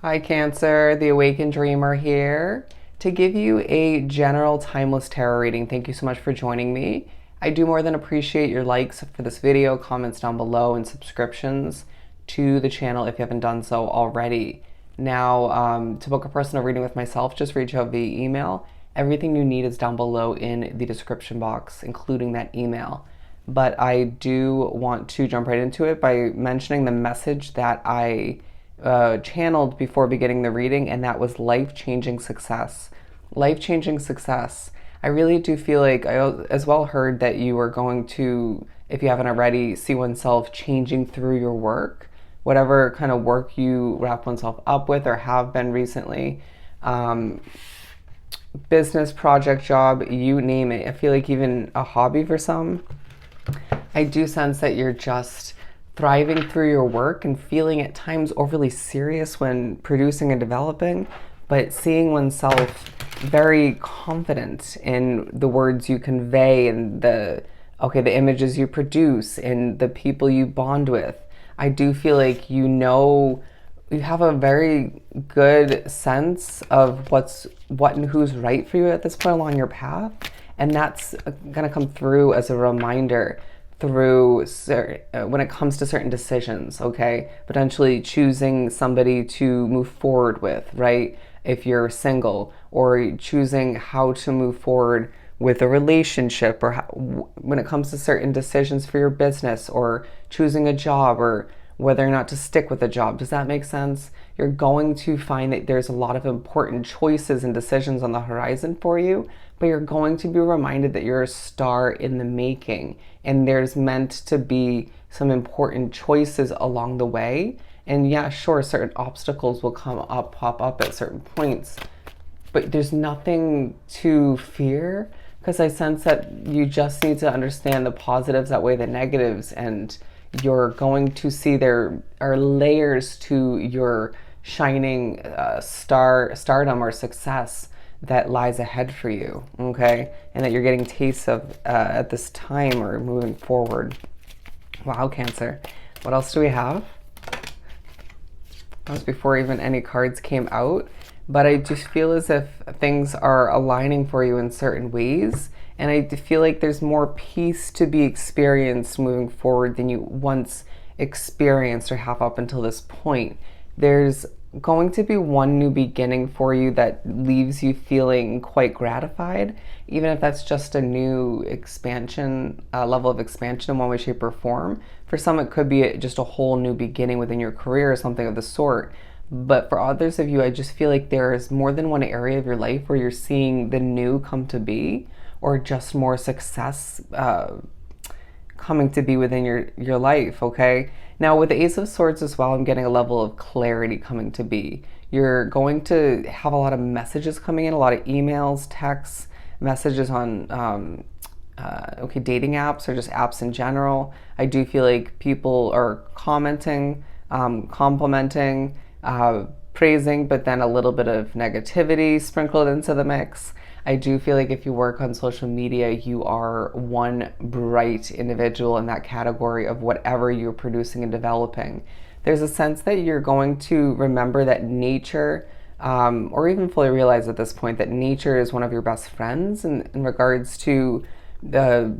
Hi Cancer, the Awakened Dreamer here to give you a general timeless tarot reading. Thank you so much for joining me. I do more than appreciate your likes for this video, comments down below, and subscriptions to the channel if you haven't done so already. Now, to book a personal reading with myself, just reach out via email. Everything you need is down below in the description box, including that email. But I do want to jump right into it by mentioning the message that I channeled before beginning the reading, and that was life-changing success. Life-changing success. I really do feel like I as well heard that you are going to, if you haven't already, see oneself changing through your work, whatever kind of work you wrap oneself up with or have been recently. Business, project, job, you name it. I feel like even a hobby for some. I do sense that you're just thriving through your work and feeling at times overly serious when producing and developing, but seeing oneself very confident in the words you convey and the images you produce and the people you bond with. I do feel like you have a very good sense of what and who's right for you at this point along your path, and that's going to come through as a reminder through when it comes to certain decisions, okay? Potentially choosing somebody to move forward with, right? If you're single, or choosing how to move forward with a relationship, or when it comes to certain decisions for your business, or choosing a job, or whether or not to stick with a job. Does that make sense? You're going to find that there's a lot of important choices and decisions on the horizon for you, but you're going to be reminded that you're a star in the making, and there's meant to be some important choices along the way. And yeah, sure, certain obstacles will pop up at certain points, but there's nothing to fear, because I sense that you just need to understand the positives outweigh the negatives, and you're going to see there are layers to your shining stardom or success that lies ahead for you, okay? And that you're getting tastes of at this time or moving forward. Wow, Cancer. What else do we have? That was before even any cards came out. But I just feel as if things are aligning for you in certain ways. And I feel like there's more peace to be experienced moving forward than you once experienced or have up until this point. There's going to be one new beginning for you that leaves you feeling quite gratified, even if that's just a new expansion, level of expansion in one way, shape, or form. For some, it could be just a whole new beginning within your career or something of the sort. But for others of you, I just feel like there is more than one area of your life where you're seeing the new come to be, or just more success coming to be within your life, okay? Now with the Ace of Swords as well, I'm getting a level of clarity coming to be. You're going to have a lot of messages coming in, a lot of emails, texts, messages on dating apps or just apps in general. I do feel like people are commenting, complimenting, praising, but then a little bit of negativity sprinkled into the mix. I do feel like if you work on social media, you are one bright individual in that category of whatever you're producing and developing. There's a sense that you're going to remember that nature, or even fully realize at this point that nature is one of your best friends in regards to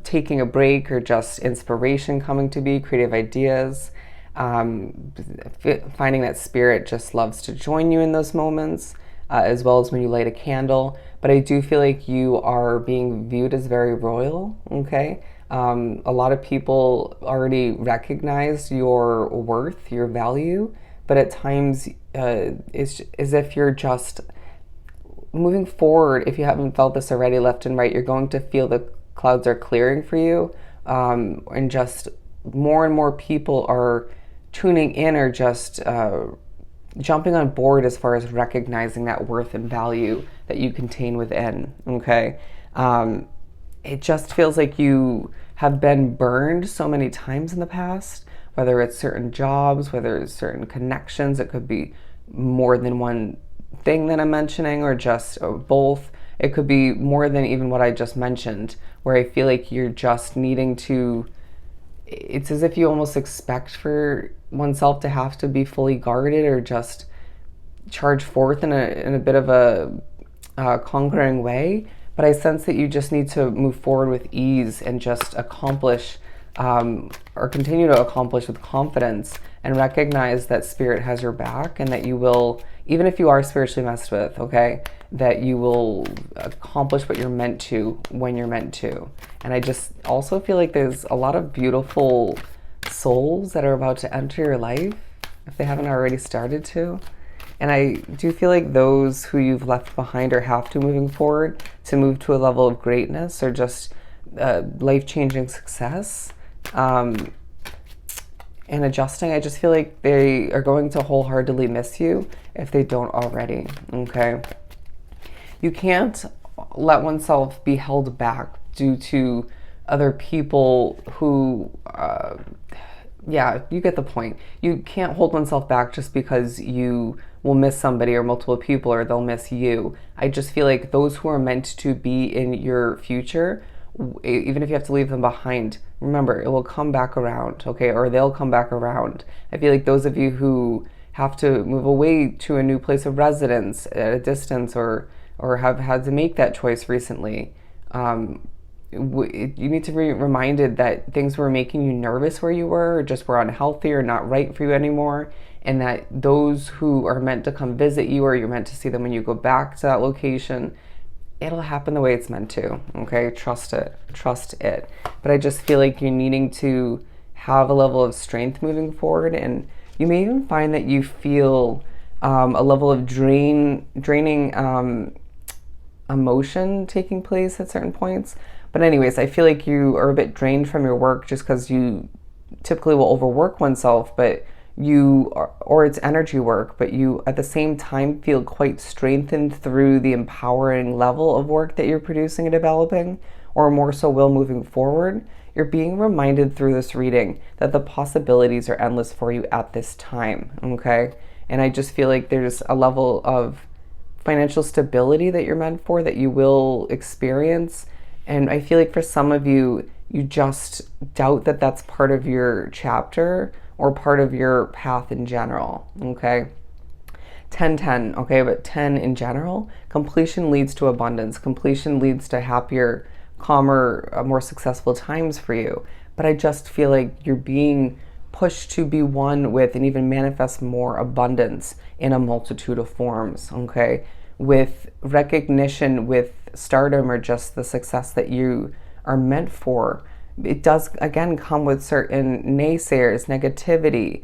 taking a break or just inspiration coming to be, creative ideas. Finding that spirit just loves to join you in those moments, as well as when you light a candle. But I do feel like you are being viewed as very royal, okay? A lot of people already recognize your worth, your value, but at times it's as if you're just moving forward. If you haven't felt this already, left and right, you're going to feel the clouds are clearing for you, and just more and more people are tuning in or just jumping on board as far as recognizing that worth and value that you contain within, okay? It just feels like you have been burned so many times in the past, whether it's certain jobs, whether it's certain connections. It could be more than one thing that I'm mentioning, or just both. It could be more than even what I just mentioned, where I feel like you're just needing to, it's as if you almost expect for oneself to have to be fully guarded, or just charge forth in a bit of a conquering way, but I sense that you just need to move forward with ease and just accomplish or continue to accomplish with confidence, and recognize that spirit has your back, and that you will, even if you are spiritually messed with, okay, that you will accomplish what you're meant to when you're meant to. And I just also feel like there's a lot of beautiful souls that are about to enter your life, if they haven't already started to. And I do feel like those who you've left behind or have to moving forward to move to a level of greatness or just life-changing success and adjusting, I just feel like they are going to wholeheartedly miss you if they don't already, okay? You can't let oneself be held back due to other people who, yeah, you get the point. You can't hold oneself back just because you will miss somebody or multiple people or they'll miss you. I just feel like those who are meant to be in your future, even if you have to leave them behind, remember, it will come back around, okay? Or they'll come back around. I feel like those of you who have to move away to a new place of residence at a distance or have had to make that choice recently, you need to be reminded that things were making you nervous where you were, or just were unhealthy or not right for you anymore, and that those who are meant to come visit you, or you're meant to see them when you go back to that location, it'll happen the way it's meant to, okay? Trust it. But I just feel like you're needing to have a level of strength moving forward, and you may even find that you feel a level of draining emotion taking place at certain points. But anyways, I feel like you are a bit drained from your work just because you typically will overwork oneself, but or it's energy work, but you at the same time feel quite strengthened through the empowering level of work that you're producing and developing, or more so will moving forward. You're being reminded through this reading that the possibilities are endless for you at this time, okay? And I just feel like there's a level of financial stability that you're meant for, that you will experience. And I feel like for some of you, you just doubt that that's part of your chapter or part of your path in general, okay? 10-10, okay, but 10 in general, completion leads to abundance. Completion leads to happier, calmer, more successful times for you. But I just feel like you're being pushed to be one with and even manifest more abundance in a multitude of forms, okay? With recognition, with stardom, or just the success that you are meant for. It does, again, come with certain naysayers, negativity,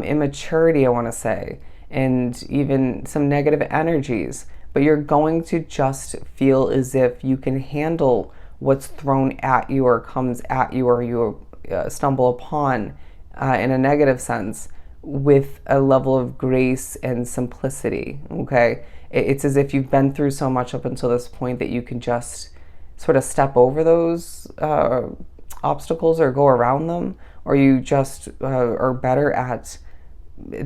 immaturity, I want to say, and even some negative energies. But you're going to just feel as if you can handle what's thrown at you or comes at you or you stumble upon in a negative sense with a level of grace and simplicity, okay? It's as if you've been through so much up until this point that you can just sort of step over those obstacles or go around them, or you just are better at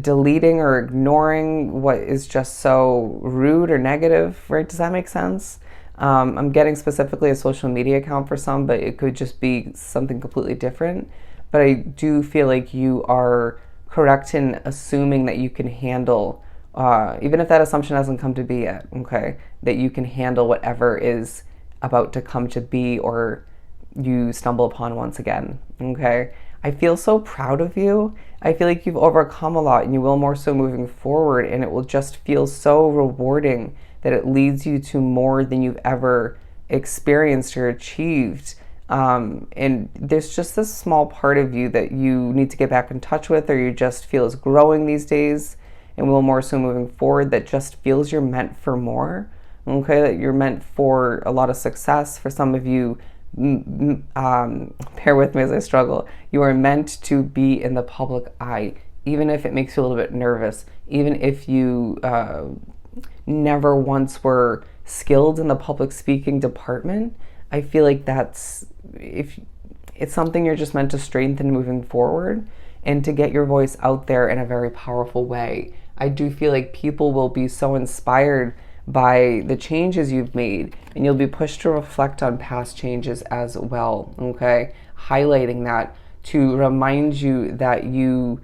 deleting or ignoring what is just so rude or negative, right? Does that make sense? I'm getting specifically a social media account for some, but it could just be something completely different. But I do feel like you are correct in assuming that you can handle, even if that assumption hasn't come to be yet, okay, that you can handle whatever is about to come to be or you stumble upon once again, okay? I feel so proud of you. I feel like you've overcome a lot, and you will more so moving forward, and it will just feel so rewarding that it leads you to more than you've ever experienced or achieved. And there's just this small part of you that you need to get back in touch with, or you just feel is growing these days and will more so moving forward, that just feels you're meant for more, okay? That you're meant for a lot of success. For some of you, bear with me as I struggle, you are meant to be in the public eye, even if it makes you a little bit nervous, even if you never once were skilled in the public speaking department. I feel like if it's something you're just meant to strengthen moving forward and to get your voice out there in a very powerful way. I do feel like people will be so inspired by the changes you've made, and you'll be pushed to reflect on past changes as well, okay? Highlighting that to remind you that you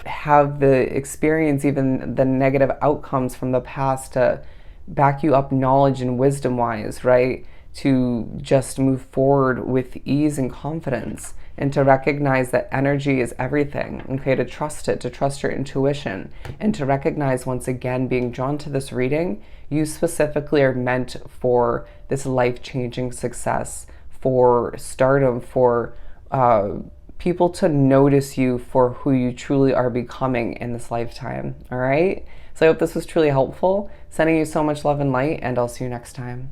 have the experience, even the negative outcomes from the past, to back you up knowledge and wisdom wise, right? To just move forward with ease and confidence, and to recognize that energy is everything, okay, to trust it, to trust your intuition, and to recognize, once again, being drawn to this reading, you specifically are meant for this life-changing success, for stardom, for people to notice you for who you truly are becoming in this lifetime. All right? So I hope this was truly helpful. Sending you so much love and light, and I'll see you next time.